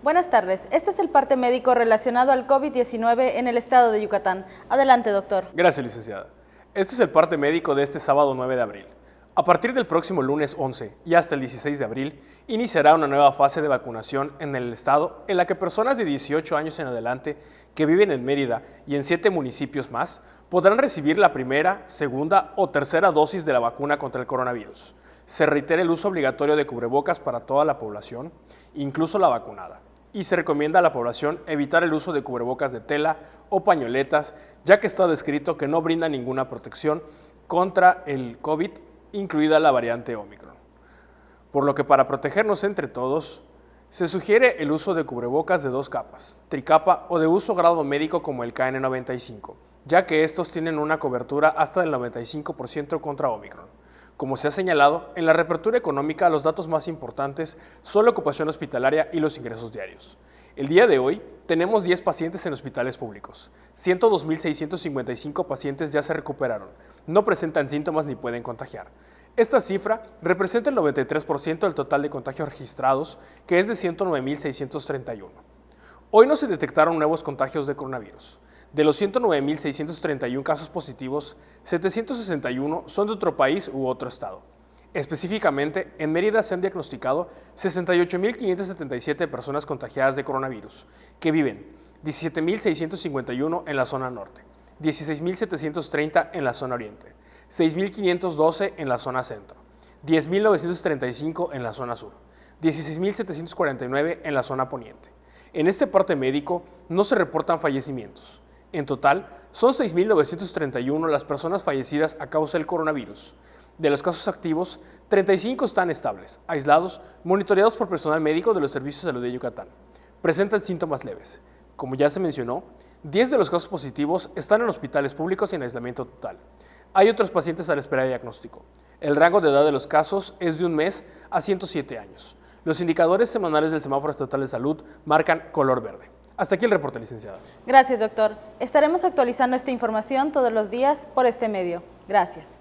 Buenas tardes. Este es el parte médico relacionado al COVID-19 en el estado de Yucatán. Adelante, doctor. Gracias, licenciada. Este es el parte médico de este sábado 9 de abril. A partir del próximo lunes 11 y hasta el 16 de abril, iniciará una nueva fase de vacunación en el estado en la que personas de 18 años en adelante que viven en Mérida y en 7 municipios más podrán recibir la primera, segunda o tercera dosis de la vacuna contra el coronavirus. Se reitera el uso obligatorio de cubrebocas para toda la población, incluso la vacunada, y se recomienda a la población evitar el uso de cubrebocas de tela o pañoletas, ya que está descrito que no brinda ninguna protección contra el COVID, incluida la variante Omicron. Por lo que para protegernos entre todos, se sugiere el uso de cubrebocas de 2 capas, tricapa o de uso grado médico como el KN95, ya que estos tienen una cobertura hasta del 95% contra Omicron. Como se ha señalado, en la reapertura económica los datos más importantes son la ocupación hospitalaria y los ingresos diarios. El día de hoy tenemos 10 pacientes en hospitales públicos, 102.655 pacientes ya se recuperaron, no presentan síntomas ni pueden contagiar. Esta cifra representa el 93% del total de contagios registrados, que es de 109.631. Hoy no se detectaron nuevos contagios de coronavirus. De los 109.631 casos positivos, 761 son de otro país u otro estado. Específicamente, en Mérida se han diagnosticado 68.577 personas contagiadas de coronavirus, que viven 17.651 en la zona norte, 16.730 en la zona oriente, 6.512 en la zona centro, 10.935 en la zona sur, 16.749 en la zona poniente. En este parte médico no se reportan fallecimientos. En total, son 6.931 las personas fallecidas a causa del coronavirus. De los casos activos, 35 están estables, aislados, monitoreados por personal médico de los servicios de salud de Yucatán. Presentan síntomas leves. Como ya se mencionó, 10 de los casos positivos están en hospitales públicos y en aislamiento total. Hay otros pacientes a la espera de diagnóstico. El rango de edad de los casos es de 1 mes a 107 años. Los indicadores semanales del Semáforo Estatal de Salud marcan color verde. Hasta aquí el reporte, licenciada. Gracias, doctor. Estaremos actualizando esta información todos los días por este medio. Gracias.